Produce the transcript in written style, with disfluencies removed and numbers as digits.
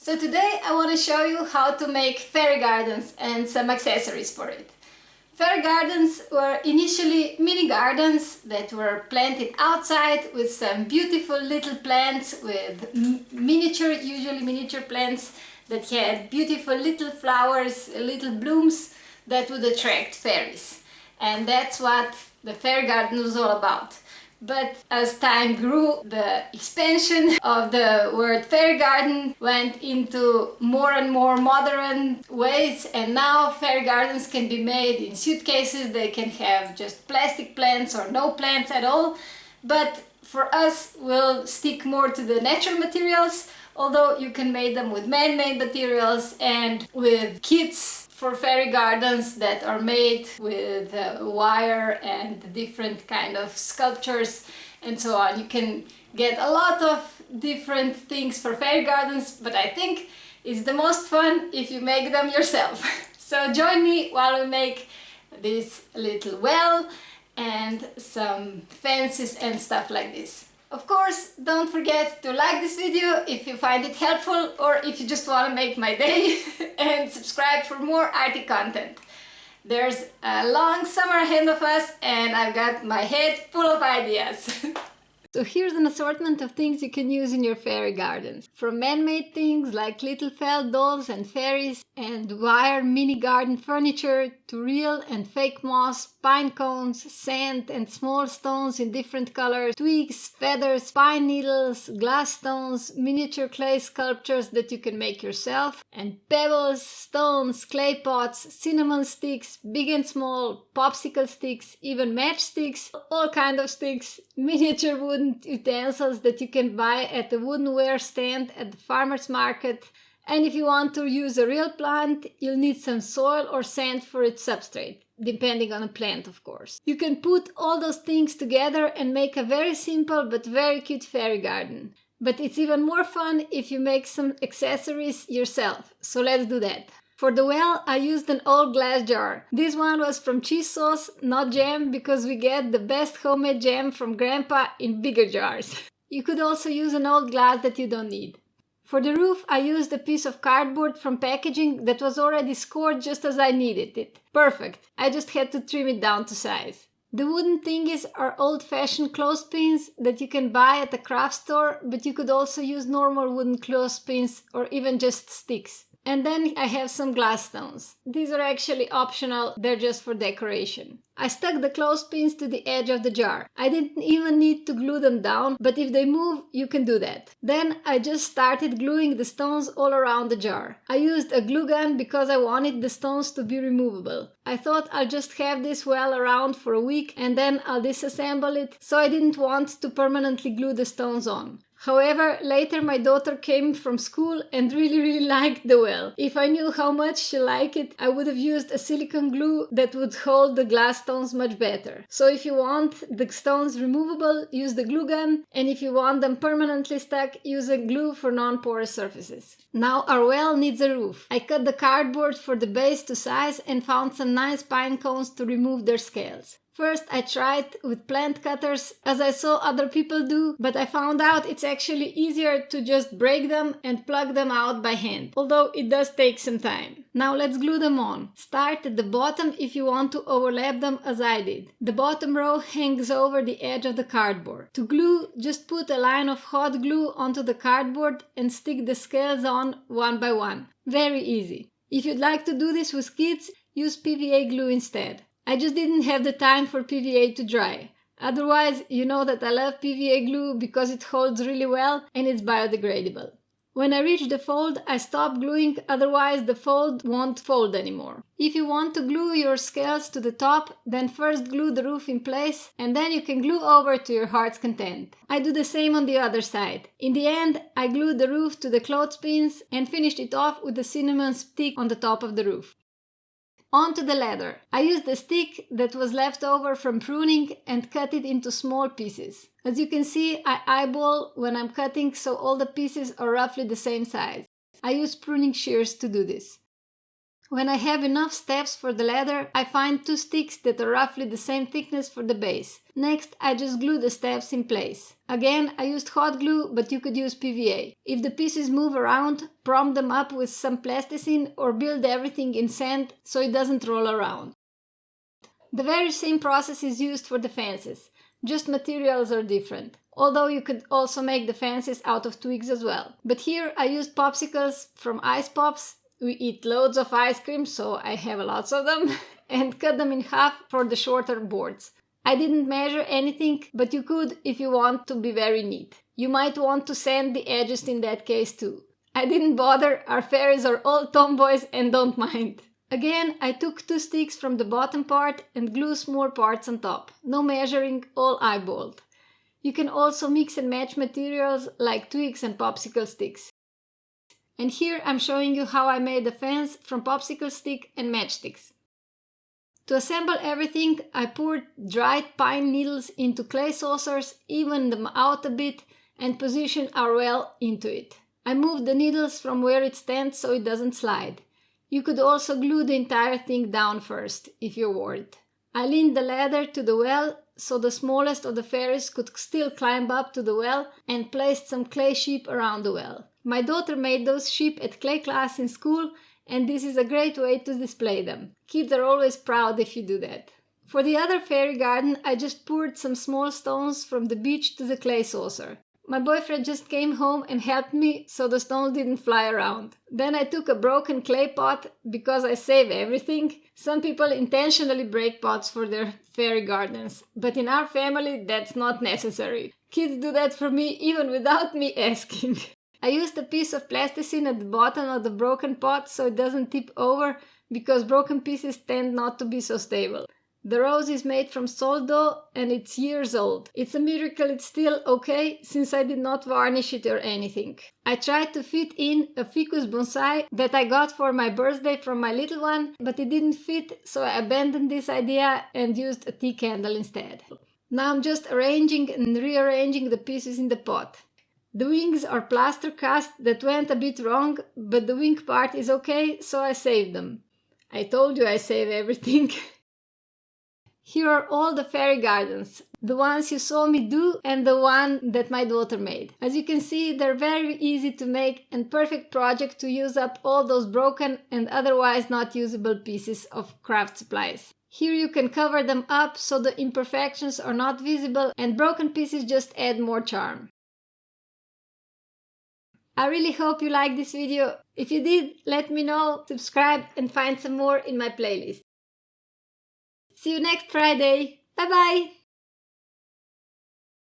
So today I want to show you how to make fairy gardens and some accessories for it. Fairy gardens were initially mini gardens that were planted outside with some beautiful little plants with usually miniature plants that had beautiful little flowers, little blooms that would attract fairies. And that's what the fairy garden was all about. But as time grew, the expansion of the word fairy garden went into more and more modern ways, and now fairy gardens can be made in suitcases. They can have just plastic plants or no plants at all. But for us, we'll stick more to the natural materials, although you can make them with man-made materials and with kits for fairy gardens that are made with wire and different kind of sculptures and so on. You can get a lot of different things for fairy gardens, but I think it's the most fun if you make them yourself. So join me while we make this little well and some fences and stuff like this. Of course, don't forget to like this video if you find it helpful or if you just want to make my day, and subscribe for more Arty content. There's a long summer ahead of us and I've got my head full of ideas. So here's an assortment of things you can use in your fairy gardens. From man-made things like little felt dolls and fairies and wire mini garden furniture to real and fake moss, pine cones, sand and small stones in different colors, twigs, feathers, pine needles, glass stones, miniature clay sculptures that you can make yourself, and pebbles, stones, clay pots, cinnamon sticks, big and small, popsicle sticks, even matchsticks, all kind of sticks, miniature wooden utensils that you can buy at the woodenware stand at the farmer's market. And if you want to use a real plant, you'll need some soil or sand for its substrate, depending on the plant, of course. You can put all those things together and make a very simple but very cute fairy garden. But it's even more fun if you make some accessories yourself, so let's do that. For the well, I used an old glass jar. This one was from cheese sauce, not jam, because we get the best homemade jam from Grandpa in bigger jars. You could also use an old glass that you don't need. For the roof, I used a piece of cardboard from packaging that was already scored just as I needed it. Perfect. I just had to trim it down to size. The wooden thingies are old-fashioned clothespins that you can buy at a craft store, but you could also use normal wooden clothespins or even just sticks. And then I have some glass stones. These are actually optional, they're just for decoration. I stuck the clothespins to the edge of the jar. I didn't even need to glue them down, but if they move, you can do that. Then I just started gluing the stones all around the jar. I used a glue gun because I wanted the stones to be removable. I thought I'll just have this well around for a week and then I'll disassemble it, so I didn't want to permanently glue the stones on. However, later my daughter came from school and really liked the well. If I knew how much she liked it, I would have used a silicone glue that would hold the glass stones much better. So if you want the stones removable, use the glue gun, and if you want them permanently stuck, use a glue for non-porous surfaces. Now our well needs a roof. I cut the cardboard for the base to size and found some nice pine cones to remove their scales. First, I tried with plant cutters, as I saw other people do, but I found out it's actually easier to just break them and plug them out by hand, although it does take some time. Now let's glue them on. Start at the bottom if you want to overlap them as I did. The bottom row hangs over the edge of the cardboard. To glue, just put a line of hot glue onto the cardboard and stick the scales on one by one. Very easy. If you'd like to do this with kids, use PVA glue instead. I just didn't have the time for PVA to dry. Otherwise, you know that I love PVA glue because it holds really well and it's biodegradable. When I reach the fold, I stop gluing, otherwise the fold won't fold anymore. If you want to glue your scales to the top, then first glue the roof in place and then you can glue over to your heart's content. I do the same on the other side. In the end, I glued the roof to the clothespins and finished it off with a cinnamon stick on the top of the roof. On to the ladder. I used a stick that was left over from pruning and cut it into small pieces. As you can see, I eyeball when I'm cutting, so all the pieces are roughly the same size. I use pruning shears to do this. When I have enough steps for the ladder, I find 2 sticks that are roughly the same thickness for the base. Next, I just glue the steps in place. Again, I used hot glue, but you could use PVA. If the pieces move around, prop them up with some plasticine or build everything in sand so it doesn't roll around. The very same process is used for the fences, just materials are different. Although you could also make the fences out of twigs as well. But here I used popsicles from Ice Pops. We eat loads of ice cream, so I have lots of them, and cut them in half for the shorter boards. I didn't measure anything, but you could if you want to be very neat. You might want to sand the edges in that case too. I didn't bother, our fairies are all tomboys and don't mind. Again, I took 2 sticks from the bottom part and glue small parts on top. No measuring, all eyeballed. You can also mix and match materials like twigs and popsicle sticks. And here I'm showing you how I made the fence from popsicle stick and matchsticks. To assemble everything, I poured dried pine needles into clay saucers, evened them out a bit, and positioned our well into it. I moved the needles from where it stands so it doesn't slide. You could also glue the entire thing down first, if you're worried. I leaned the ladder to the well so the smallest of the fairies could still climb up to the well, and placed some clay sheep around the well. My daughter made those sheep at clay class in school, and this is a great way to display them. Kids are always proud if you do that. For the other fairy garden, I just poured some small stones from the beach to the clay saucer. My boyfriend just came home and helped me so the stones didn't fly around. Then I took a broken clay pot because I save everything. Some people intentionally break pots for their fairy gardens, but in our family that's not necessary. Kids do that for me even without me asking. I used a piece of plasticine at the bottom of the broken pot so it doesn't tip over because broken pieces tend not to be so stable. The rose is made from salt dough and it's years old. It's a miracle it's still okay since I did not varnish it or anything. I tried to fit in a ficus bonsai that I got for my birthday from my little one, but it didn't fit, so I abandoned this idea and used a tea candle instead. Now I'm just arranging and rearranging the pieces in the pot. The wings are plaster cast that went a bit wrong, but the wing part is okay, so I saved them. I told you I save everything. Here are all the fairy gardens, the ones you saw me do and the one that my daughter made. As you can see, they're very easy to make and perfect project to use up all those broken and otherwise not usable pieces of craft supplies. Here you can cover them up so the imperfections are not visible and broken pieces just add more charm. I really hope you liked this video. If you did, let me know, subscribe and find some more in my playlist. See you next Friday. Bye bye!